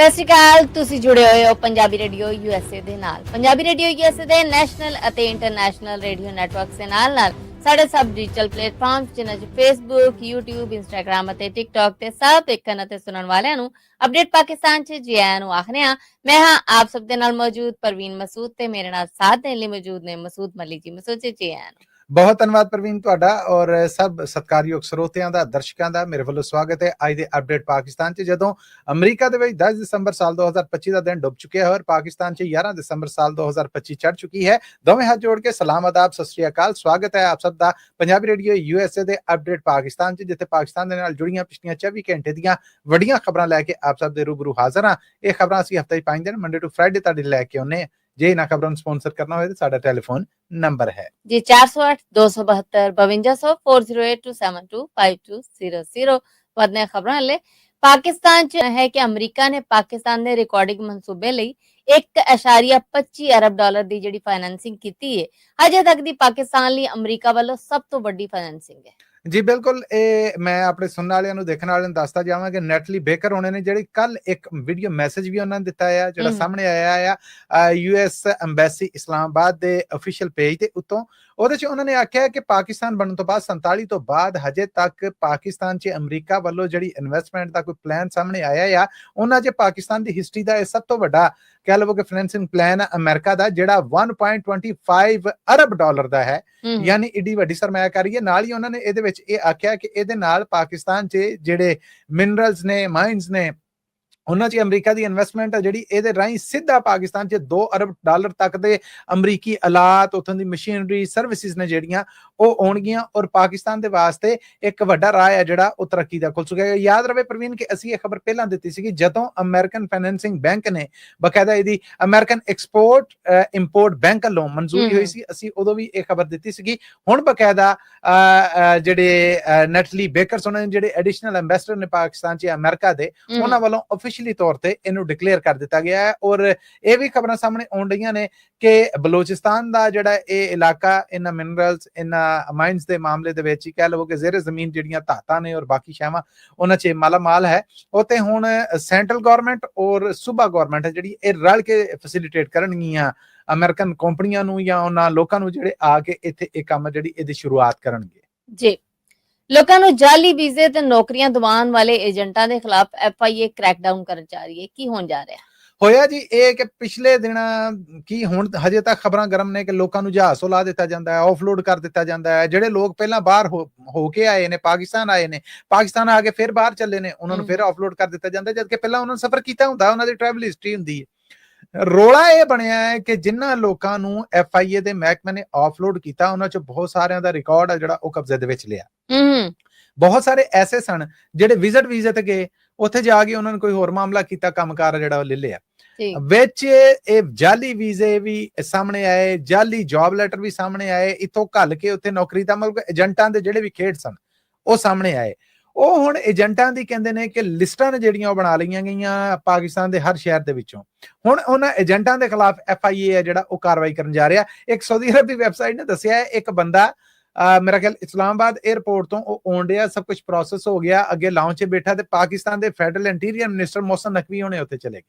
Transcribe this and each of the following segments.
ਸਤਿ ਸ਼੍ਰੀ ਅਕਾਲ। ਤੁਸੀਂ ਜੁੜੇ ਹੋਏ ਹੋ ਪੰਜਾਬੀ ਰੇਡੀਓ USA ਦੇ ਨਾਲ। ਪੰਜਾਬੀ ਰੇਡੀਓ USA ਦੇ ਨੈਸ਼ਨਲ ਅਤੇ ਇੰਟਰਨੈਸ਼ਨਲ ਰੇਡੀਓ ਨੈਟਵਰਕਸ ਦੇ ਨਾਲ ਸਾਡੇ ਸਭ ਡਿਜੀਟਲ ਪਲੇਟਫਾਰਮਸ ਜਿਨ੍ਹਾਂ 'ਚ Facebook, YouTube, Instagram ਅਤੇ TikTok ਤੇ ਸਭ ਦੇਖਣ ਅਤੇ ਸੁਣਨ ਵਾਲਿਆਂ ਨੂੰ ਅਪਡੇਟ ਪਾਕਿਸਤਾਨ 'ਚ ਜੀ ਆਇਆਂ ਨੂੰ ਆਖਦੇ ਹਾਂ। ਮੈਂ ਹਾਂ ਆਪ ਸਭ ਦੇ ਨਾਲ ਮੌਜੂਦ ਪਰਵੀਨ ਮਸੂਦ ਤੇ ਮੇਰੇ ਨਾਲ ਸਾਥ ਦੇਣ ਲਈ ਮੌਜੂਦ ਨੇ ਮਸੂਦ ਮਲਿਕ ਜੀ। ਮਸੂਦ ਜੀ ਆਇਆਂ ਨੂੰ। ਬਹੁਤ ਧੰਨਵਾਦ ਪ੍ਰਵੀਨ ਤੁਹਾਡਾ ਔਰ ਸਭ ਸਤਿਕਾਰਯੋਗ ਸਰੋਤਿਆਂ ਦਾ, ਦਰਸ਼ਕਾਂ ਦਾ ਮੇਰੇ ਵੱਲੋਂ ਸਵਾਗਤ ਹੈ ਅੱਜ ਦੇ ਅਪਡੇਟ ਪਾਕਿਸਤਾਨ 'ਚ। ਜਦੋਂ ਅਮਰੀਕਾ ਦੇ ਵਿੱਚ 10 ਦਸੰਬਰ ਸਾਲ 2025 ਦਾ ਦਿਨ ਡੁੱਬ ਚੁੱਕਿਆ ਹੈ ਔਰ ਪਾਕਿਸਤਾਨ 'ਚ 11 ਦਸੰਬਰ ਸਾਲ 2025 ਚੜ ਚੁੱਕੀ ਹੈ, ਦੋਵੇਂ ਹੱਥ ਜੋੜ ਕੇ ਸਲਾਮ ਆਦਾਬ ਸਤਿ ਸ਼੍ਰੀ ਅਕਾਲ। ਸਵਾਗਤ ਹੈ ਆਪ ਸਭ ਦਾ ਪੰਜਾਬੀ ਰੇਡੀਓ USA ਦੇ ਅਪਡੇਟ ਪਾਕਿਸਤਾਨ 'ਚ, ਜਿੱਥੇ ਪਾਕਿਸਤਾਨ ਦੇ ਨਾਲ ਜੁੜੀਆਂ ਪਿਛਲੀਆਂ 24 ਘੰਟੇ ਦੀਆਂ ਵੱਡੀਆਂ ਖਬਰਾਂ ਲੈ ਕੇ ਆਪ ਸਭ ਦੇ ਰੂਬਰੂ ਹਾਜ਼ਰ ਹਾਂ। ਇਹ ਖਬਰਾਂ ਅਸੀਂ ਹਫਤੇ 'ਚ 5 ਦਿਨ ਮੰਡੇ ਟੂ ਫਰਾਈਡੇ ਤੁਹਾਡੇ ਲੈ ਕੇ ਆਉਂਦੇ ਹਾਂ। ਜੇ ਇਹਨਾਂ ਖਬਰਾਂ ਨੂੰ ਸਪਾਂਸਰ ਕਰਨਾ ਹੋਵੇ ਤਾਂ ਸਾਡਾ ਟੈਲੀਫੋਨ ਨੰਬਰ ਹੈ ਜੀ 408-272 4082725200। ਵਧਨੇ ਖਬਰਾਂ ਲੈ ਪਾਕਿਸਤਾਨ ਚ ਹੈ ਕਿ ਅਮਰੀਕਾ ਨੇ ਪਾਕਿਸਤਾਨ ਦੇ ਰਿਕਾਰਡਿੰਗ ਮਨਸੂਬੇ ਲਈ $1.25 ਅਰਬ ਦੀ ਜਿਹੜੀ ਫਾਈਨੈਂਸਿੰਗ ਕੀਤੀ ਹੈ। ਅਜੇ ਤੱਕ ਦੀ ਪਾਕਿਸਤਾਨ ਲਈ ਅਮਰੀਕਾ ਵੱਲੋਂ ਸਭ ਤੋਂ ਵੱਡੀ ਫਾਈਨੈਂਸਿੰਗ ਹੈ। ਜੀ ਬਿਲਕੁਲ, ਇਹ ਮੈਂ ਆਪਣੇ ਸੁਣਨ ਵਾਲਿਆਂ ਨੂੰ, ਦੇਖਣ ਵਾਲਿਆਂ ਨੂੰ ਦੱਸਦਾ ਜਾਵਾਂ ਕਿ ਨੈਟਲੀ ਬੇਕਰ ਹੋਣੇ ਨੇ ਜਿਹੜੀ ਕੱਲ ਇੱਕ ਵੀਡੀਓ ਮੈਸੇਜ ਵੀ ਉਹਨਾਂ ਨੇ ਦਿੱਤਾ ਆ, ਜਿਹੜਾ ਸਾਹਮਣੇ ਆਇਆ ਆ US ਐਮਬੈਸੀ ਇਸਲਾਮਾਬਾਦ ਦੇ ਅਫੀਸ਼ੀਅਲ ਪੇਜ ਤੇ ਉੱਤੋਂ। ਉਹਦੇ 'ਚ ਉਹਨਾਂ ਨੇ ਆਖਿਆ ਕਿ ਪਾਕਿਸਤਾਨ ਬਣਨ ਤੋਂ ਬਾਅਦ 47 ਤੋਂ ਬਾਅਦ ਹਜੇ ਤੱਕ ਪਾਕਿਸਤਾਨ 'ਚ ਅਮਰੀਕਾ ਵੱਲੋਂ ਜਿਹੜੀ ਇਨਵੈਸਟਮੈਂਟ ਦਾ ਕੋਈ ਪਲਾਨ ਸਾਹਮਣੇ ਆਇਆ ਆ, ਉਹਨਾਂ 'ਚ ਪਾਕਿਸਤਾਨ ਦੀ ਹਿਸਟਰੀ ਦਾ ਇਹ ਸਭ ਤੋਂ ਵੱਡਾ ਕਹਿ ਲਵੋ ਕਿ ਫਾਈਨੈਂਸਿੰਗ ਪਲਾਨ ਅਮਰੀਕਾ ਦਾ, ਜਿਹੜਾ $1.25 ਅਰਬ ਦਾ ਹੈ। ਯਾਨੀ ਏਡੀ ਵੱਡੀ ਸਰਮਾਇਆਕਾਰੀ ਹੈ। ਨਾਲ ਹੀ ਉਹਨਾਂ ਨੇ ਇਹਦੇ ਵਿੱਚ ਇਹ ਆਖਿਆ ਕਿ ਇਹਦੇ ਨਾਲ ਪਾਕਿਸਤਾਨ 'ਚ ਜਿਹੜੇ ਮਿਨਰਲਸ ਨੇ, ਮਾਈਨਸ ਨੇ, ਉਹਨਾਂ 'ਚ ਅਮਰੀਕਾ ਦੀ ਇਨਵੈਸਟਮੈਂਟ ਹੈ ਜਿਹੜੀ ਇਹਦੇ ਰਾਹੀਂ ਸਿੱਧਾ ਪਾਕਿਸਤਾਨ 'ਚ $2 ਅਰਬ ਤੱਕ ਦੇ ਅਮਰੀਕੀ ਆਲਾਤ, ਉੱਥੋਂ ਦੀ ਮਸ਼ੀਨਰੀ, ਸਰਵਿਸਿਜ਼ ਨੇ ਜਿਹੜੀਆਂ ਉਹ ਆਉਣਗੀਆਂ ਔਰ ਪਾਕਿਸਤਾਨ ਦੇ ਵਾਸਤੇ ਇੱਕ ਵੱਡਾ ਰਾਹ ਹੈ ਜਿਹੜਾ ਉਹ ਤਰੱਕੀ ਦਾ ਖੁੱਲ ਚੁੱਕਿਆ ਹੈ। ਯਾਦ ਰਵੇ ਪ੍ਰਵੀਨ ਕਿ ਅਸੀਂ ਇਹ ਖਬਰ ਪਹਿਲਾਂ ਦਿੱਤੀ ਸੀਗੀ ਜਦੋਂ ਅਮਰੀਕਨ ਫਾਈਨੈਂਸਿੰਗ ਬੈਂਕ ਨੇ ਬਕਾਇਦਾ ਇਹਦੀ ਅਮਰੀਕਨ ਐਕਸਪੋਰਟ ਇੰਪੋਰਟ ਬੈਂਕ ਵੱਲੋਂ ਮਨਜ਼ੂਰੀ ਹੋਈ ਸੀ, ਅਸੀਂ ਉਦੋਂ ਵੀ ਇਹ ਖਬਰ ਦਿੱਤੀ ਸੀਗੀ। ਹੁਣ ਬਕਾਇਦਾ ਜਿਹੜੇ ਨੈਟਲੀ ਬੇਕਰਸ ਉਹਨਾਂ ਨੇ ਜਿਹੜੇ ਐਡੀਸ਼ਨਲ ਐਂਬੈਸਡਰ ਨੇ ਪਾਕਿਸਤਾਨ 'ਚ ਅਮਰੀਕਾ ਦੇ, ਉਹਨਾਂ ਵੱਲੋਂ ਅਫੀਸ਼ੀਅਲੀ ਤੌਰ ਤੇ ਇਹਨੂੰ ਡਿਕਲੇਅਰ ਕਰ ਦਿੱਤਾ ਗਿਆ ਹੈ। ਔਰ ਇਹ ਵੀ ਖਬਰਾਂ ਸਾਹਮਣੇ ਆਉਣ ਰਹੀਆਂ ਨੇ ਕਿ ਬਲੋਚਿਸਤਾਨ ਦਾ ਜਿਹੜਾ ਇਹ ਇਲਾਕਾ ਇਹਨਾਂ ਮਿਨਰਲਸ, ਇਹਨਾਂ ਮਾਈਨਸ ਦੇ ਮਾਮਲੇ ਦੇ ਵਿੱਚ ਹੀ ਕਹਿ ਲਵੋ ਕਿ ਜ਼ੇਰੇ ਜ਼ਮੀਨ ਜਿਹੜੀਆਂ ਧਾਤਾਂ ਨੇ ਔਰ ਬਾਕੀ ਸ਼ੈਵਾਂ ਉਹਨਾਂ 'ਚ ਮਾਲਾ ਮਾਲ ਹੈ। ਉਹ ਤੇ ਹੁਣ ਸੈਂਟਰਲ ਗਵਰਨਮੈਂਟ ਔਰ ਸੂਬਾ ਗਵਰਨਮੈਂਟ ਹੈ ਜਿਹੜੀ ਇਹ ਰਲ ਕੇ ਫੈਸਿਲਿਟੇਟ ਕਰਨਗੀਆਂ ਅਮਰੀਕਨ ਕੰਪਨੀਆਂ ਨੂੰ ਜਾਂ ਉਹਨਾਂ ਲੋਕਾਂ ਨੂੰ ਜਿਹੜੇ ਆ ਕੇ ਇੱਥੇ ਇਹ ਕੰਮ ਜਿਹੜੀ ਇਹਦੀ ਸ਼ੁਰੂਆਤ ਕਰਨਗੇ। ਜੀ ਲੋਕਾਂ ਨੂੰ ਜਾਲੀ ਵੀਜ਼ੇ ਤੇ ਨੌਕਰੀਆਂ ਦਿਵਾਉਣ ਵਾਲੇ ਏਜੰਟਾਂ ਦੇ ਖਿਲਾਫ FIA ਕ੍ਰੈਕਡਾਊਨ ਕਰਨ ਜਾ ਰਹੀ ਹੈ। ਕੀ ਹੋਣ ਜਾ ਰਿਹਾ ਹੋਇਆ ਜੀ ਇਹ ਕਿ ਪਿਛਲੇ ਦਿਨਾਂ ਕੀ ਹੁਣ ਹਜੇ ਤੱਕ ਖਬਰਾਂ ਗਰਮ ਨੇ ਕਿ ਲੋਕਾਂ ਨੂੰ ਜਹਾਜ਼ ਤੋਂ ਲਾ ਦਿੱਤਾ ਜਾਂਦਾ ਹੈ, ਆਫਲੋਡ ਕਰ ਦਿੱਤਾ ਜਾਂਦਾ ਹੈ। ਜਿਹੜੇ ਲੋਕ ਪਹਿਲਾਂ ਬਾਹਰ ਹੋ ਕੇ ਆਏ ਨੇ, ਪਾਕਿਸਤਾਨ ਆਏ ਨੇ, ਪਾਕਿਸਤਾਨ ਆ ਕੇ ਫਿਰ ਬਾਹਰ ਚੱਲੇ ਨੇ, ਉਹਨਾਂ ਨੂੰ ਫਿਰ ਆਫਲੋਡ ਕਰ ਦਿੱਤਾ ਜਾਂਦਾ, ਜਦਕਿ ਪਹਿਲਾਂ ਉਹਨਾਂ ਨੇ ਸਫ਼ਰ ਕੀਤਾ ਹੁੰਦਾ, ਉਹਨਾਂ ਦੀ ਟਰੈਵਲ ਹਿਸਟਰੀ ਹੁੰਦੀ ਹੈ। ਰੋਲਾ ਇਹ ਬਣਿਆ ਹੈ ਕਿ ਜਿਨ੍ਹਾਂ ਲੋਕਾਂ ਨੂੰ FIA ਦੇ ਮਹਿਕਮੇ ਨੇ ਆਫਲੋਡ ਕੀਤਾ, ਉਹਨਾਂ 'ਚ ਬਹੁਤ ਸਾਰਿਆਂ ਦਾ ਰਿਕਾਰਡ ਹੈ ਜਿਹੜਾ ਉਹ ਕਬਜ਼ੇ ਦੇ ਵਿੱਚ ਲਿਆ। ਬਹੁਤ ਸਾਰੇ ਐਸੇ ਸਨ ਜਿਹੜੇ ਵਿਜ਼ਿਟ ਵੀਜ਼ੇ ਤੇ ਗਏ, ਉੱਥੇ ਜਾ ਕੇ ਉਹਨਾਂ ਨੇ ਕੋਈ ਹੋਰ ਮਾਮਲਾ ਕੀਤਾ, ਕੰਮਕਾਰ ਜਿਹੜਾ ਉਹ ਲੈ ਲਿਆ। ਵਿੱਚ ਇਹ ਜਾਲੀ ਵੀਜ਼ੇ ਵੀ ਸਾਹਮਣੇ ਆਏ, ਜਾਲੀ ਜੌਬ ਲੈਟਰ ਵੀ ਸਾਹਮਣੇ ਆਏ, ਇੱਥੋਂ ਘੱਲ ਕੇ ਉੱਥੇ ਨੌਕਰੀ ਦਾ ਮਤਲਬ ਏਜੰਟਾਂ ਦੇ ਜਿਹੜੇ ਵੀ ਖੇਡ ਸਨ ਉਹ ਸਾਹਮਣੇ ਆਏ। ਉਹ ਹੁਣ ਏਜੰਟਾਂ ਦੀ ਕਹਿੰਦੇ ਨੇ ਕਿ ਲਿਸਟਾਂ ਨੇ ਜਿਹੜੀਆਂ ਉਹ ਬਣਾ ਲਈਆਂ ਗਈਆਂ ਪਾਕਿਸਤਾਨ ਦੇ ਹਰ ਸ਼ਹਿਰ ਦੇ ਵਿੱਚੋਂ। ਹੁਣ ਉਹਨਾਂ ਏਜੰਟਾਂ ਦੇ ਖਿਲਾਫ FIA ਹੈ ਜਿਹੜਾ ਉਹ ਕਾਰਵਾਈ ਕਰਨ ਜਾ ਰਿਹਾ। ਇੱਕ ਸਾਊਦੀ ਅਰਬ ਦੀ ਵੈਬਸਾਈਟ ਨੇ ਦੱਸਿਆ ਹੈ ਇੱਕ ਬੰਦਾ ਮੇਰਾ ਖਿਆਲ ਇਸਲਾਮਾਬਾਦ 에ਅਰਪੋਰਟ ਤੋਂ ਉਹ ਆਉਣ ਡਿਆ, ਸਭ ਕੁਝ ਪ੍ਰੋਸੈਸ ਹੋ ਗਿਆ, ਅੱਗੇ ਲਾਂਚ 'ਚ ਬੈਠਾ ਤੇ ਪਾਕਿਸਤਾਨ ਦੇ federal interior minister Mohsin Naqvi ਹੋਣੇ ਉੱਥੇ ਚਲੇ ਗਏ।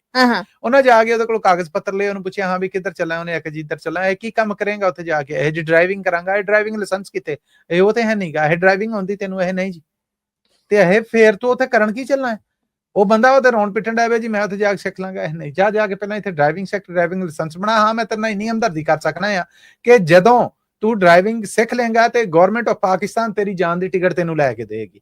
ਉਹਨਾਂ ਜਾ ਕੇ ਉਹਦੇ ਕੋਲ ਕਾਗਜ਼ ਪੱਤਰ ਲਏ, ਉਹਨੂੰ ਪੁੱਛਿਆ ਹਾਂ ਵੀ ਕਿੱਧਰ ਚੱਲਾ, ਉਹਨੇ ਆਖਿਆ ਜੀ ਇੱਧਰ ਚੱਲਾ। ਇਹ ਕੀ ਕੰਮ ਕਰੇਗਾ ਉੱਥੇ ਜਾ ਕੇ? ਇਹ ਜੀ ਡਰਾਈਵਿੰਗ ਕਰਾਂਗਾ। ਇਹ ਡਰਾਈਵਿੰਗ ਲਾਇਸੈਂਸ ਕਿਤੇ? ਇਹ ਉਹ ਤੇ ਹੈ ਨਹੀਂਗਾ। ਇਹ ਡਰਾਈਵਿੰਗ ਹੁੰਦੀ ਤੈਨੂੰ? ਇਹ ਨਹੀਂ ਜੀ। ਤੇ ਇਹ ਫੇਰ ਤੋਂ ਉੱਥੇ ਕਰਨ ਕੀ ਚੱਲਣਾ ਹੈ? ਉਹ ਬੰਦਾ ਉਹਦੇ ਰੌਣ ਪਿੱਟਣ ਡਿਆ ਜੀ ਮੈਂ ਉੱਥੇ ਜਾ ਕੇ ਸਿੱਖ ਲਾਂਗਾ। ਇਹ ਨਹੀਂ, ਜਾ ਕੇ ਪਹਿਲਾਂ ਇੱਥੇ ਡਰਾਈਵਿੰਗ ਸਿੱਖ, ਡਰਾਈਵਿੰਗ ਲਾਇਸੈਂਸ ਬਣਾ। ਹਾਂ ਮੈਂ ਤੇਰੇ ਨਾਲ ਇੰਨੀ ਹਮਦਰਦੀ ਕਰ ਸਕਣਾ ਆ ਕਿ ਜਦੋਂ ਤੂੰ ਡਰਾਈਵਿੰਗ ਸਿੱਖ ਲੇਗਾ ਤੇ ਗਵਰਨਮੈਂਟ ਆਫ ਪਾਕਿਸਤਾਨ ਤੇਰੀ ਜਾਨ ਦੀ ਟਿਕਟ ਤੈਨੂੰ ਲੈ ਕੇ ਦੇਗੀ।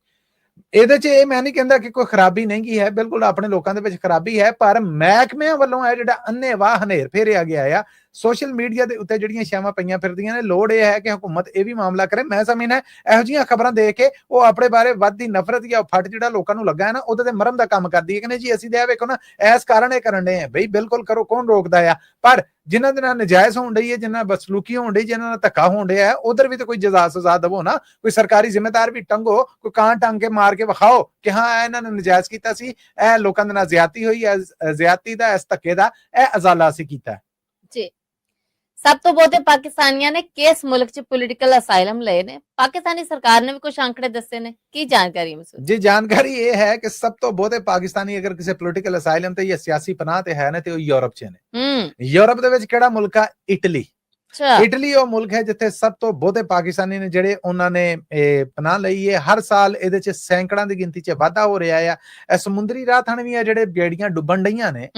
ਇਹਦੇ 'ਚ ਇਹ ਮੈਂ ਨਹੀਂ ਕਹਿੰਦਾ ਕਿ ਕੋਈ ਖਰਾਬੀ ਨਹੀਂ ਹੈ, ਬਿਲਕੁਲ ਆਪਣੇ ਲੋਕਾਂ ਦੇ ਵਿੱਚ ਖਰਾਬੀ ਹੈ, ਪਰ ਮਹਿਕਮਿਆਂ ਵੱਲੋਂ ਇਹ ਜਿਹੜਾ ਅੰਨ੍ਹੇਵਾਹ ਹਨੇਰ ਫੇਰਿਆ ਗਿਆ ਆ ਸੋਸ਼ਲ ਮੀਡੀਆ ਦੇ ਉੱਤੇ ਜਿਹੜੀਆਂ ਛਾਵਾਂ ਪਈਆਂ ਫਿਰਦੀਆਂ ਨੇ, ਲੋੜ ਇਹ ਹੈ ਕਿ ਹਕੂਮਤ ਇਹ ਵੀ ਮਾਮਲਾ ਕਰੇ। ਮੈਂ ਸਮਝਦਾ ਇਹੋ ਜਿਹੀਆਂ ਖਬਰਾਂ ਦੇ ਕੇ ਉਹ ਆਪਣੇ ਬਾਰੇ ਵੱਧਦੀ ਨਫ਼ਰਤ ਜਾਂ ਫੱਟ ਜਿਹੜਾ ਲੋਕਾਂ ਨੂੰ ਲੱਗਾ ਹੈ ਨਾ, ਉਹਦੇ ਤੇ ਮਰਮ ਦਾ ਕੰਮ ਕਰਦੀ ਹੈ ਕਿ ਨਹੀਂ ਜੀ ਅਸੀਂ ਤੇ ਵੇਖੋ ਨਾ ਇਸ ਕਾਰਨ ਇਹ ਕਰਨ ਦੇ ਆ। ਬਈ ਬਿਲਕੁਲ ਕਰੋ, ਕੌਣ ਰੋਕਦਾ ਆ? ਪਰ ਜਿਨ੍ਹਾਂ ਦੇ ਨਾਲ ਨਜਾਇਜ਼ ਹੋਣ ਡਈ ਹੈ, ਜਿਨ੍ਹਾਂ ਬਸਲੂਕੀ ਹੋਣ ਡਈ, ਜਿਨ੍ਹਾਂ ਨਾਲ ਧੱਕਾ ਹੋਣ ਡਿਆ ਹੈ, ਉਧਰ ਵੀ ਤਾਂ ਕੋਈ ਜਜ਼ਾ ਸਜ਼ਾ ਦਵੋ ਨਾ। ਕੋਈ ਸਰਕਾਰੀ ਜ਼ਿੰਮੇਦਾਰ ਵੀ ਟੰਗੋ, ਕੋਈ ਕਾਂ ਟੰਗ ਕੇ ਮਾਰ ਕੇ ਵਿਖਾਓ ਕਿ ਹਾਂ ਇਹਨਾਂ ਨੇ ਨਜਾਇਜ਼ ਕੀਤਾ ਸੀ, ਇਹ ਲੋਕਾਂ ਦੇ ਨਾਲ ਜ਼ਿਆਦਤੀ ਹੋਈ, ਜ਼ਿਆਦਤੀ ਦਾ, ਇਸ ਧੱਕੇ ਦਾ ਇਹ ਅਜ਼ਾਲਾ ਅਸੀਂ ਕੀਤਾ। ਜੀ ਸਭ ਤੋਂ ਬਹੁਤੇ ਪਾਕਿਸਤਾਨੀਆਂ ਨੇ ਕਿਸ ਮੁਲਕ 'ਚ ਪੋਲੀਟੀਕਲ ਅਸਾਈਲਮ ਲਏ ਨੇ? ਪਾਕਿਸਤਾਨੀ ਸਰਕਾਰ ਨੇ ਵੀ ਕੁਝ ਅੰਕੜੇ ਦੱਸੇ ਨੇ, ਕੀ ਜਾਣਕਾਰੀ ਮਸੂਦ ਜੀ जानकारी ये है कि सब तो बहुते पाकिस्तानी अगर किसी पोलिटिकल असाइलम ते या सियासी पनाह ते है ने ते यूरोप च ने। यूरोप दे विच किहड़ा मुल्क आ? इटली। ਅੱਛਾ ਇਟਲੀ ਉਹ ਮੁਲਕ ਹੈ ਜਿੱਥੇ ਸਭ ਤੋਂ ਬਹੁਤੇ ਪਾਕਿਸਤਾਨੀ ਨੇ ਜਿਹੜੇ ਉਹਨਾਂ ਨੇ ਪਨਾਹ ਲਈ ਹੈ। ਹਰ ਸਾਲ ਇਹਦੇ ਚ ਸੈਂਕੜਾਂ ਦੀ ਗਿਣਤੀ ਚ ਵਾਧਾ ਹੋ ਰਿਹਾ ਆ। ਇਹ ਸਮੁੰਦਰੀ ਰਾਹ ਥਣ ਵੀ ਆ ਜਿਹੜੇ ਬੇੜੀਆਂ ਡੁੱਬਣ ਡਈਆਂ ਨੇ,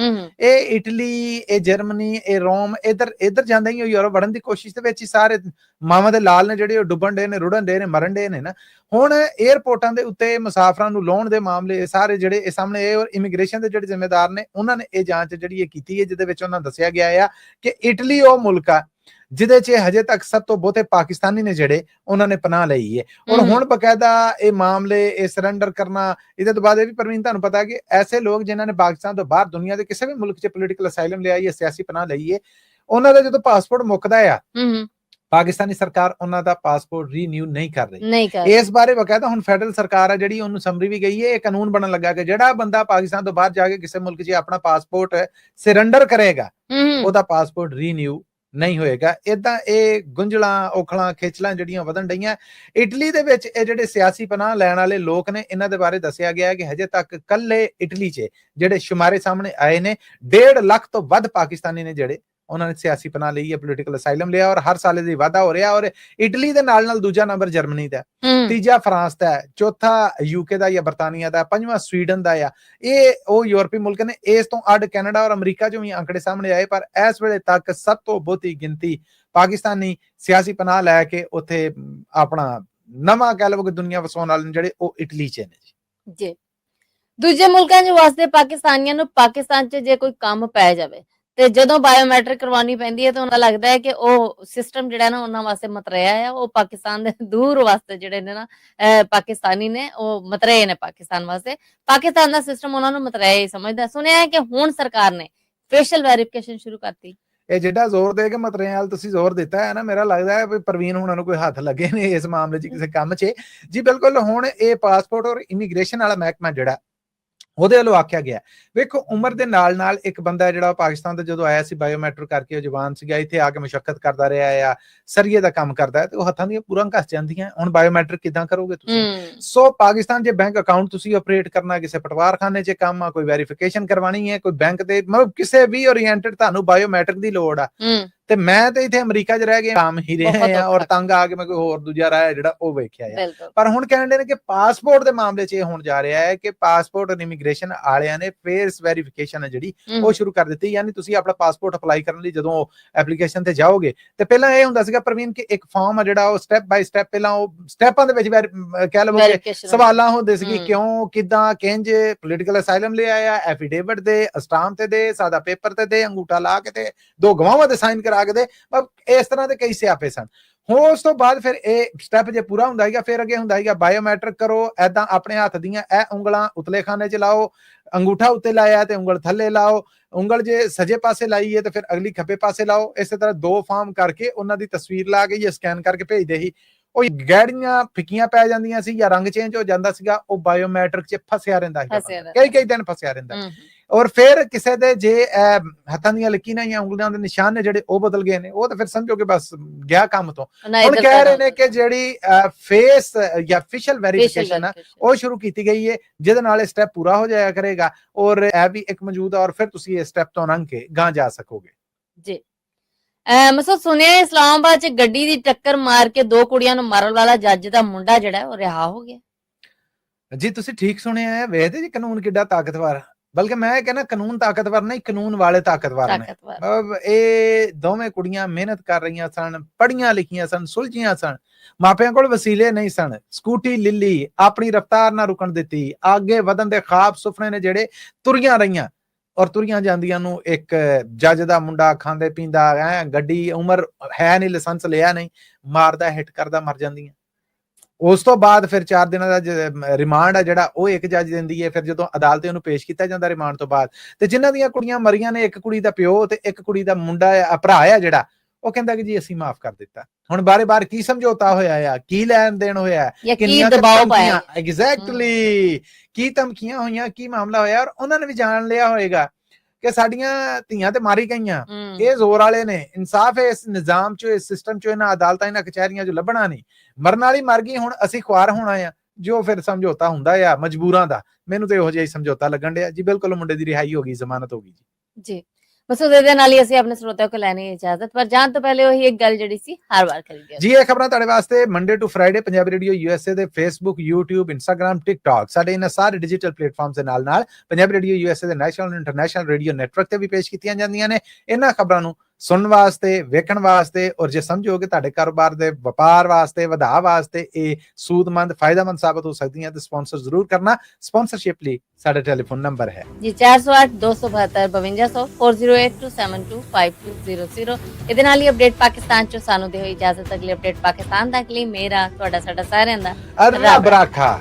ਇਹ ਇਟਲੀ, ਇਹ ਜਰਮਨੀ, ਇਹ ਰੋਮ, ਇੱਧਰ ਜਾਂਦੇ ਹੀ ਯੂਰਪ ਵੜਨ ਦੀ ਕੋਸ਼ਿਸ਼ ਦੇ ਵਿੱਚ ਹੀ ਸਾਰੇ ਮਾਵਾਂ ਦੇ ਲਾਲ ਨੇ ਜਿਹੜੇ ਉਹ ਡੁੱਬਣ ਡੇ ਨੇ, ਰੁੜਨ ਡੇ ਨੇ, ਮਰਨ ਡੇ ਨੇ ਨਾ। ਹੁਣ 에ਅਰਪੋਰਟਾਂ ਦੇ ਉੱਤੇ ਮੁਸਾਫਰਾਂ ਨੂੰ ਲਾਉਣ ਦੇ ਮਾਮਲੇ ਸਾਰੇ ਜਿਹੜੇ ਇਹ ਸਾਹਮਣੇ ਇਹ ਔਰ ਇਮੀਗ੍ਰੇਸ਼ਨ ਦੇ ਜਿਹੜੇ ਜ਼ਿੰਮੇਦਾਰ ਨੇ ਉਹਨਾਂ ਨੇ ਇਹ ਜਾਂਚ ਜਿਹੜੀ ਇਹ ਕੀਤੀ ਹੈ, ਜਿਹਦੇ ਵਿੱਚ ਉਹਨਾਂ ਦੱਸਿਆ ਗਿਆ ਆ ਕਿ ਇਟਲੀ ਉਹ ਮੁਲਕ ਆ ਜਿਹਦੇ ਚ ਹਜੇ ਤੱਕ ਸਭ ਤੋਂ ਬਹੁਤੇ ਪਾਕਿਸਤਾਨੀ ਨੇ ਜਿਹੜੇ ਉਹਨਾਂ ਨੇ ਪਨਾਹ ਲਈ ਹੈ। ਔਰ ਹੁਣ ਬਕਾਇਦਾ ਇਹ ਮਾਮਲੇ ਇਹ ਸਰੈਂਡਰ ਕਰਨਾ, ਇਹਦੇ ਤੋਂ ਬਾਅਦ ਇਹ ਵੀ ਪ੍ਰਵੀਨ ਤੁਹਾਨੂੰ ਪਤਾ ਕਿ ਐਸੇ ਲੋਕ ਜਿਨ੍ਹਾਂ ਨੇ ਪਾਕਿਸਤਾਨ ਤੋਂ ਬਾਹਰ ਦੁਨੀਆ ਦੇ ਕਿਸੇ ਵੀ ਮੁਲਕ ਚ ਪੋਲੀਟੀਕਲ ਅਸਾਈਲਮ ਲਿਆ ਹੈ, ਸਿਆਸੀ ਪਨਾਹ ਲਈ ਹੈ, ਉਹਨਾਂ ਦਾ ਜਦੋਂ ਪਾਸਪੋਰਟ ਮੁੱਕਦਾ ਆ ਪਾਕਿਸਤਾਨੀ ਸਰਕਾਰ ਉਹਨਾਂ ਦਾ ਪਾਸਪੋਰਟ ਰੀਨਿਊ ਨਹੀਂ ਕਰ ਰਹੀ। ਇਸ ਬਾਰੇ ਬਕਾਇਦਾ ਹੁਣ ਫੈਡਰਲ ਸਰਕਾਰ ਆ ਜਿਹੜੀ ਉਹਨੂੰ ਸਮਰੀ ਵੀ ਗਈ ਹੈ। ਇਹ ਕਾਨੂੰਨ ਬਣਨ ਲੱਗਾ ਕਿ ਜਿਹੜਾ ਬੰਦਾ ਪਾਕਿਸਤਾਨ ਤੋਂ ਬਾਹਰ ਜਾ ਕੇ ਕਿਸੇ ਮੁਲਕ 'ਚ ਆਪਣਾ ਪਾਸਪੋਰਟ ਸਰੈਂਡਰ ਕਰੇਗਾ ਉਹਦਾ ਪਾਸਪੋਰਟ ਰੀਨਿਊ ਨਹੀਂ ਹੋਏਗਾ। ਏਦਾਂ ਇਹ ਗੁੰਝਲਾਂ, ਔਖਲਾਂ, ਖੇਚਲਾਂ ਜਿਹੜੀਆਂ ਵਧਣ ਡਈਆਂ। ਇਟਲੀ ਦੇ ਵਿੱਚ ਇਹ ਜਿਹੜੇ ਸਿਆਸੀ ਪਨਾਹ ਲੈਣ ਵਾਲੇ ਲੋਕ ਨੇ ਇਹਨਾਂ ਦੇ ਬਾਰੇ ਦੱਸਿਆ ਗਿਆ ਕਿ ਹਜੇ ਤੱਕ ਕੱਲੇ ਇਟਲੀ 'ਚ ਜਿਹੜੇ ਸ਼ੁਮਾਰੇ ਸਾਹਮਣੇ ਆਏ ਨੇ 1.5 ਲੱਖ ਤੋਂ ਵੱਧ ਪਾਕਿਸਤਾਨੀ ਨੇ ਜਿਹੜੇ ਉਹਨਾਂ ਨੇ ਸਿਆਸੀ ਪਨਾਹ ਲਈ ਹੈ, ਪੋਲੀਟੀਕਲ ਅਸਾਈਲਮ ਲਿਆ ਔਰ ਹਰ ਸਾਲ ਦੀ ਵਾਧਾ ਹੋ ਰਿਹਾ। ਔਰ ਇਟਲੀ ਦੇ ਨਾਲ ਦੂਜਾ ਨੰਬਰ ਜਰਮਨੀ ਦਾ, ਤੀਜਾ ਫਰਾਂਸ ਦਾ, ਚੌਥਾ ਯੂਕੇ ਦਾ ਜਾਂ ਬਰਤਾਨੀਆ ਦਾ, ਪੰਜਵਾਂ ਸਵੀਡਨ ਦਾ ਆ। ਇਹ ਉਹ ਯੂਰਪੀ ਮੁਲਕ ਨੇ। ਇਸ ਤੋਂ ਅੱਡ ਕੈਨੇਡਾ ਔਰ ਅਮਰੀਕਾ ਚੋਂ ਵੀ ਅੰਕੜੇ ਸਾਹਮਣੇ ਆਏ, ਪਰ ਇਸ ਵੇਲੇ ਤੱਕ ਸਭ ਤੋਂ ਬਹੁਤੀ ਗਿਣਤੀ ਪਾਕਿਸਤਾਨੀ ਸਿਆਸੀ ਪਨਾਹ ਲੈ ਕੇ ਉੱਥੇ ਆਪਣਾ ਨਵਾਂ ਕਹਿ ਲਵੋ ਕਿ ਦੁਨੀਆ ਵਸਾਉਣ ਵਾਲੇ ਜਿਹੜੇ ਉਹ ਇਟਲੀ 'ਚ ਨੇ ਜੀ। ਦੂਜੇ ਮੁਲਕਾਂ 'ਚ ਵਾਸਤੇ ਪਾਕਿਸਤਾਨੀਆਂ ਨੂੰ ਪਾਕਿਸਤਾਨ 'ਚ ਜੇ ਕੋਈ ਕੰਮ ਪੈ ਜਾਵੇ ਤੇ ਜਦੋਂ ਬਾਇਓਮੈਟ੍ਰਿਕ ਕਰਵਾਉਣੀ ਪੈਂਦੀ ਹੈ ਤਾਂ ਉਹਨਾਂ ਲੱਗਦਾ ਹੈ ਕਿ ਉਹ ਸਿਸਟਮ ਜਿਹੜਾ ਨਾ ਉਹਨਾਂ ਵਾਸਤੇ ਮਤਰਿਆ ਆ। ਉਹ ਪਾਕਿਸਤਾਨ ਦੇ ਦੂਰ ਵਾਸਤੇ ਜਿਹੜੇ ਨੇ ਨਾ ਪਾਕਿਸਤਾਨੀ ਨੇ ਉਹ ਮਤਰੇ ਨੇ ਪਾਕਿਸਤਾਨ ਵਾਸਤੇ। ਪਾਕਿਸਤਾਨ ਦਾ ਸਿਸਟਮ ਉਹਨਾਂ ਨੂੰ ਮਤਰਿਆ ਹੀ ਸਮਝਦਾ। ਸੁਣਿਆ ਹੈ ਕਿ ਹੁਣ ਸਰਕਾਰ ਨੇ ਫੇਸ਼ੀਅਲ ਵੈਰੀਫਿਕੇਸ਼ਨ ਸ਼ੁਰੂ ਕਰਤੀ। ਇਹ ਜਿਹੜਾ ਜ਼ੋਰ ਦੇ ਕੇ ਮਤਰਿਆਂ ਵਾਲ ਤੁਸੀਂ ਜ਼ੋਰ ਦਿੱਤਾ ਹੈ ਨਾ, ਮੇਰਾ ਲੱਗਦਾ ਹੈ ਵੀ ਪ੍ਰਵੀਨ ਹੁਣਾਂ ਨੂੰ ਕੋਈ ਹੱਥ ਲੱਗੇ ਨੇ ਇਸ ਮਾਮਲੇ 'ਚ ਕਿਸੇ ਕੰਮ 'ਚ। ਜੀ ਬਿਲਕੁਲ। ਹੁਣ ਇਹ ਪਾਸਪੋਰਟ ਔਰ ਇਮੀਗ੍ਰੇਸ਼ਨ ਵਾਲਾ ਮਹਿਕਮਾ ਜਿਹੜਾ ਉਹਦੇ ਵੱਲੋਂ ਆਖਿਆ ਗਿਆ, ਵੇਖੋ ਉਮਰ ਦੇ ਨਾਲ ਨਾਲ ਇੱਕ ਬੰਦਾ ਜਿਹੜਾ ਪਾਕਿਸਤਾਨ ਤੋਂ ਜਦੋਂ ਆਇਆ ਸੀ ਬਾਇਓਮੈਟ੍ਰਿਕ ਕਰਕੇ ਉਹ ਜਵਾਨ ਸੀਗਾ, ਇੱਥੇ ਆ ਕੇ ਮੁਸ਼ੱਕਤ ਕਰਦਾ ਰਿਹਾ ਆ, ਸਰੀਏ ਦਾ ਕੰਮ ਕਰਦਾ ਹੈ ਤੇ ਉਹ ਹੱਥਾਂ ਦੀਆਂ ਪੂਰਾ ਘਸ ਜਾਂਦੀਆਂ। ਹੁਣ ਬਾਇਓਮੈਟ੍ਰਿਕ ਕਿੱਦਾਂ ਕਰੋਗੇ ਤੁਸੀਂ? ਸੋ ਪਾਕਿਸਤਾਨ ਜੇ ਬੈਂਕ ਅਕਾਊਂਟ ਤੁਸੀਂ ਆਪਰੇਟ ਕਰਨਾ, ਕਿਸੇ ਪਟਵਾਰਖਾਨੇ 'ਚ ਕੰਮ ਆ, ਕੋਈ ਵੈਰੀਫਿਕੇਸ਼ਨ ਕਰਵਾਉਣੀ ਹੈ, ਕੋਈ ਬੈਂਕ ਦੇ ਮਤਲਬ ਕਿਸੇ ਵੀ ਓਰੀਐਂਟਡ ਤੁਹਾਨੂੰ ਬਾਇਓਮੈਟ੍ਰਿਕ ਦੀ ਲੋੜ ਆ। ਤੇ ਮੈਂ ਤੇ ਇੱਥੇ ਅਮਰੀਕਾ 'ਚ ਰਹਿ ਕੇ ਕੰਮ ਹੀ ਰਿਹਾ ਆ ਔਰ ਤੰਗ ਆ ਕੇ ਮੈਂ ਕੋਈ ਹੋਰ ਦੂਜਾ ਰਾਹ ਜਿਹੜਾ ਉਹ ਵੇਖਿਆ ਆ। ਪਰ ਹੁਣ ਕਹਿੰਦੇ ਨੇ ਕਿ ਪਾਸਪੋਰਟ ਦੇ ਮਾਮਲੇ 'ਚ ਇਹ ਹੋਣ ਜਾ ਰਿਹਾ ਹੈ ਕਿ ਪਾਸਪੋਰਟ ਔਰ ਇਮੀਗ੍ਰੇਸ਼ਨ ਵਾਲਿਆਂ ਨੇ ਫੇਸ ਵੈਰੀਫਿਕੇਸ਼ਨ ਹੈ ਜਿਹੜੀ ਉਹ ਸ਼ੁਰੂ ਕਰ ਦਿੱਤੀ। ਯਾਨੀ ਤੁਸੀਂ ਆਪਣਾ ਪਾਸਪੋਰਟ ਅਪਲਾਈ ਕਰਨ ਲਈ ਜਦੋਂ ਐਪਲੀਕੇਸ਼ਨ ਤੇ ਜਾਓਗੇ ਤੇ ਪਹਿਲਾਂ ਇਹ ਹੁੰਦਾ ਸੀਗਾ ਪ੍ਰਵੀਨ ਕਿ ਇੱਕ ਫਾਰਮ ਆ ਜਿਹੜਾ ਉਹ ਸਟੈਪ ਬਾਈ ਸਟੈਪ ਪਹਿਲਾਂ ਉਹ ਸਟੈਪਾਂ ਦੇ ਵਿੱਚ ਕਹਿ ਲਵੋ ਕਿ ਸਵਾਲਾਂ ਹੁੰਦੇ ਸੀਗੇ, ਕਿਉਂ, ਕਿੱਦਾਂ, ਕਿੰਜ, ਪੋਲੀਟੀਕਲ ਅਸਾਈਲਮ ਲਿਆ ਆ, ਐਫੀਡੇਵਿਟ ਦੇ, ਸਟਾਂਪ ਤੇ ਦੇ, ਸਾਦਾ ਪੇਪਰ ਤੇ ਦੇ, ਅੰਗੂਠਾ ਲਾ ਕੇ ਤੇ 2 ਗਵਾਹਾਂ ਦੇ ਸਾਈਨ ਕਰਾ ਕੇ ਦੇ, ਇਸ ਤਰ੍ਹਾਂ ਦੇ ਕਈ ਸਿਆਪੇ ਸਨ। ਹੁਣ ਉਸ ਤੋਂ ਬਾਅਦ ਫਿਰ ਇਹ ਸਟੈਪ ਜੇ ਪੂਰਾ ਹੁੰਦਾ ਹੈਗਾ ਫਿਰ ਅੱਗੇ ਹੁੰਦਾ ਹੈਗਾ ਬਾਇਓਮੈਟ੍ਰਿਕ ਕਰੋ। ਏਦਾਂ ਆਪਣੇ ਹੱਥ ਦੀਆਂ ਇਹ ਉਂਗਲਾਂ ਉਤਲੇ ਖਾਨੇ 'ਚ ਲਾਓ, ਅੰਗੂਠਾ ਉੱਤੇ ਲਾਇਆ ਤੇ ਉਂਗਲ ਥੱਲੇ ਲਾਓ, ਉਂਗਲ ਜੇ ਸੱਜੇ ਪਾਸੇ ਲਾਈ ਹੈ ਤੇ ਫਿਰ ਅਗਲੀ ਖੱਬੇ ਪਾਸੇ ਲਾਓ। ਇਸੇ ਤਰ੍ਹਾਂ 2 ਫਾਰਮ ਕਰਕੇ ਉਹਨਾਂ ਦੀ ਤਸਵੀਰ ਲਾ ਕੇ ਜਾਂ ਸਕੈਨ ਕਰਕੇ ਭੇਜਦੇ ਸੀ। ਉਹ ਗੈੜੀਆਂ ਫਿੱਕੀਆਂ ਪੈ ਜਾਂਦੀਆਂ ਸੀ ਜਾਂ ਰੰਗ ਚੇਂਜ ਹੋ ਜਾਂਦਾ ਸੀਗਾ, ਉਹ ਬਾਇਓਮੈਟ੍ਰਿਕ 'ਚ ਫਸਿਆ ਰਹਿੰਦਾ ਸੀ, ਕਈ ਦਿਨ ਫਸਿਆ ਰਹਿੰਦਾ। ਔਰ ਫਿਰ ਕਿਸੇ ਦੇ ਜੇ ਹੱਥਾਂ ਦੀਆਂ ਲਕੀਰਾਂ ਜਾਂ ਉਂਗਲੀਆਂ ਦੇ ਨਿਸ਼ਾਨ ਨੇ ਜਿਹੜੇ ਉਹ ਬਦਲ ਗਏ ਨੇ, ਉਹ ਤਾਂ ਫਿਰ ਸਮਝੋ ਕਿ ਬਸ ਗਿਆ ਕੰਮ ਤੋਂ। ਹੁਣ ਕਹਿ ਰਹੇ ਨੇ ਕਿ ਜਿਹੜੀ ਫੇਸ ਜਾਂ ਫੇਸ਼ੀਅਲ ਵੈਰੀਫਿਕੇਸ਼ਨ ਆ ਉਹ ਸ਼ੁਰੂ ਕੀਤੀ ਗਈ ਹੈ, ਜਿਹਦੇ ਨਾਲ ਇਹ ਸਟੈਪ ਪੂਰਾ ਹੋ ਜਾਇਆ ਕਰੇਗਾ ਔਰ ਇਹ ਵੀ ਇੱਕ ਮੌਜੂਦ ਔਰ ਫਿਰ ਤੁਸੀਂ ਇਹ ਸਟੈਪ ਤੋਂ ਲੰਘ ਕੇ ਗਾਂ ਜਾ ਸਕੋਗੇ। ਜੀ ਮਸੂਦ, ਸੁਣਿਆ ਇਸਲਾਮਾਬਾਦ 'ਚ ਗੱਡੀ ਦੀ ਟੱਕਰ ਮਾਰ ਕੇ 2 ਕੁੜੀਆਂ ਨੂੰ ਮਾਰਨ ਵਾਲਾ ਜੱਜ ਦਾ ਮੁੰਡਾ ਜਿਹੜਾ ਉਹ ਰਿਹਾ ਹੋ ਗਿਆ। ਜੀ ਤੁਸੀਂ ਠੀਕ ਸੁਣਿਆ ਹੈ। ਵੇਖਦੇ ਜੀ ਕਾਨੂੰਨ ਕਿੱਡਾ ਤਾਕਤਵਰ, ਬਲਕਿ ਮੈਂ ਕਹਿੰਦਾ ਕਾਨੂੰਨ ਤਾਕਤਵਰ ਨਹੀਂ, ਕਾਨੂੰਨ ਵਾਲੇ ਤਾਕਤਵਰ ਨੇ। ਇਹ ਦੋਵੇਂ ਕੁੜੀਆਂ ਮਿਹਨਤ ਕਰ ਰਹੀਆਂ ਸਨ, ਪੜ੍ਹੀਆਂ ਲਿਖੀਆਂ ਸਨ, ਸੁਲਝੀਆਂ ਸਨ, ਮਾਪਿਆਂ ਕੋਲ ਵਸੀਲੇ ਨਹੀਂ ਸਨ, ਸਕੂਟੀ ਲਿੱਲੀ, ਆਪਣੀ ਰਫ਼ਤਾਰ ਨਾ ਰੁਕਣ ਦਿੱਤੀ, ਅੱਗੇ ਵਧਣ ਦੇ ਖਾਬ ਸੁਪਨੇ ਨੇ ਜਿਹੜੇ ਤੁਰੀਆਂ ਰਹੀਆਂ ਔਰ ਤੁਰੀਆਂ ਜਾਂਦੀਆਂ ਨੂੰ ਇੱਕ ਜੱਜ ਦਾ ਮੁੰਡਾ ਖਾਂਦੇ ਪੀਂਦਾ ਗੱਡੀ, ਉਮਰ ਹੈ ਨਹੀਂ, ਲਾਇਸੈਂਸ ਲਿਆ ਨਹੀਂ, ਮਾਰਦਾ, ਹਿੱਟ ਕਰਦਾ, ਮਰ ਜਾਂਦੀਆਂ। ਉਸ ਤੋਂ ਬਾਅਦ ਫਿਰ 4 ਦਿਨਾਂ ਦਾ ਰਿਮਾਂਡ ਆ ਜਿਹੜਾ ਉਹ ਇੱਕ ਜੱਜ ਦਿੰਦੀ ਹੈ। ਫਿਰ ਜਦੋਂ ਅਦਾਲਤ ਉਹਨੂੰ ਪੇਸ਼ ਕੀਤਾ ਜਾਂਦਾ ਰਿਮਾਂਡ ਤੋਂ ਬਾਅਦ, ਤੇ ਜਿਨ੍ਹਾਂ ਦੀਆਂ ਕੁੜੀਆਂ ਮਰੀਆਂ ਨੇ, ਇੱਕ ਕੁੜੀ ਦਾ ਪਿਓ ਤੇ ਇੱਕ ਕੁੜੀ ਦਾ ਮੁੰਡਾ ਭਰਾ ਆ ਜਿਹੜਾ, ਉਹ ਕਹਿੰਦਾ ਕਿ ਜੀ ਅਸੀਂ ਮਾਫ ਕਰ ਦਿੱਤਾ। ਹੁਣ ਬਾਰੇ-ਬਾਰ ਕੀ ਸਮਝੌਤਾ ਹੋਇਆ ਆ, ਕੀ ਲੈਣ ਦੇਣ ਹੋਇਆ, ਕਿੰਨੀਆਂ ਦਬਾਅ ਪਾਇਆ, ਐਗਜ਼ੈਕਟਲੀ ਕੀ ਧਮਕੀਆਂ ਹੋਈਆਂ, ਕੀ ਮਾਮਲਾ ਹੋਇਆ। ਔਰ ਉਹਨਾਂ ਨੇ ਵੀ ਜਾਣ ਲਿਆ ਹੋਏਗਾ ਕਿ ਸਾਡੀਆਂ ਧੀਆਂ ਤੇ ਮਾਰੀ ਗਈਆਂ। ਹੂੰ ਇਹ ਜ਼ੋਰ ਵਾਲੇ ਨੇ, ਇਨਸਾਫ ਇਸ ਨਿਜ਼ਾਮ ਚੋਂ, ਇਸ ਸਿਸਟਮ ਚੋਂ, ਇਹਨਾਂ ਅਦਾਲਤਾਂ, ਇਹਨਾਂ ਕਚਹਿਰੀਆਂ ਚੋਂ ਲੱਭਣਾ ਨਹੀਂ। ਮਰਨ ਵਾਲੀ ਮਰ ਗਈ, ਹੁਣ ਅਸੀਂ ਖੁਆਰ ਹੋਣਾ ਆ। ਜੋ ਫਿਰ ਸਮਝੌਤਾ ਹੁੰਦਾ ਆ ਮਜਬੂਰਾਂ ਦਾ, ਮੈਨੂੰ ਤੇ ਇਹੋ ਜਿਹਾ ਹੀ ਸਮਝੌਤਾ ਲੱਗਣ ਡਿਆ ਜੀ। ਬਿਲਕੁਲ ਮੁੰਡੇ ਦੀ ਰਿਹਾਈ ਹੋ ਗਈ, ਜ਼ਮਾਨਤ ਹੋ ਗਈ ਜੀ। ਜੀ ਮਸੂਦ ਇਹਦੇ ਨਾਲ ਹੀ ਅਸੀਂ ਆਪਣੇ ਸਰੋਤਿਆਂ ਕੋਲ ਲੈਣੀ ਹੈ ਇਜਾਜ਼ਤ, ਪਰ ਜਾਣ ਤੋਂ ਪਹਿਲੇ ਉਹੀ ਇੱਕ ਗੱਲ ਜਿਹੜੀ ਸੀ ਹਰ ਵਾਰ ਕਰੀਏ ਜੀ। ਇਹ ਖਬਰਾਂ ਤੁਹਾਡੇ ਵਾਸਤੇ Monday to Friday Punjabi radio USA ਦੇ ਫੇਸਬੁੱਕ, YouTube, ਇੰਸਟਾਗ੍ਰਾਮ, ਟਿਕਟੌਕ, ਸਾਡੇ ਇਹਨਾਂ ਸਾਰੇ ਡਿਜੀਟਲ ਪਲੇਟਫਾਰਮਸ ਦੇ ਨਾਲ ਪੰਜਾਬੀ ਰੇਡੀਓ USA ਦੇ ਨੈਸ਼ਨਲ ਇੰਟਰਨੈਸ਼ਨਲ ਰੇਡੀਓ ਨੈਟਵਰਕ ਤੇ ਵੀ ਪੇਸ਼ ਕੀਤੀਆਂ ਜਾਂਦੀਆਂ ਨੇ। ਇਹਨਾਂ ਖਬਰਾਂ ਨੂੰ ਸੁਣਨ ਵਾਸਤੇ, ਵੇਖਣ ਵਾਸਤੇ, ਔਰ ਜੇ ਸਮਝੋ ਕਿ ਤੁਹਾਡੇ ਕਾਰੋਬਾਰ ਦੇ ਵਪਾਰ ਵਾਸਤੇ, ਵਧਾ ਵਾਸਤੇ ਇਹ ਸੂਦਮੰਦ, ਫਾਇਦਾਮੰਦ ਸਾਬਤ ਹੋ ਸਕਦੀਆਂ ਤੇ ਸਪਾਂਸਰ ਜ਼ਰੂਰ ਕਰਨਾ। ਸਪਾਂਸਰਸ਼ਿਪ ਲਈ ਸਾਡਾ ਟੈਲੀਫੋਨ ਨੰਬਰ ਹੈ ਜੀ 408 272 5200 4082725200। ਇਹਦੇ ਨਾਲ ਹੀ ਅਪਡੇਟ ਪਾਕਿਸਤਾਨ ਚੋਂ ਸਾਨੂੰ ਦਿਓ ਇਜਾਜ਼ਤ। ਅਗਲੀ ਅਪਡੇਟ ਪਾਕਿਸਤਾਨ ਤੱਕ ਲਈ ਮੇਰਾ ਤੁਹਾਡਾ ਸਾਡਾ ਸਾਰਿਆਂ ਦਾ ਰੱਬ ਰਾਖਾ।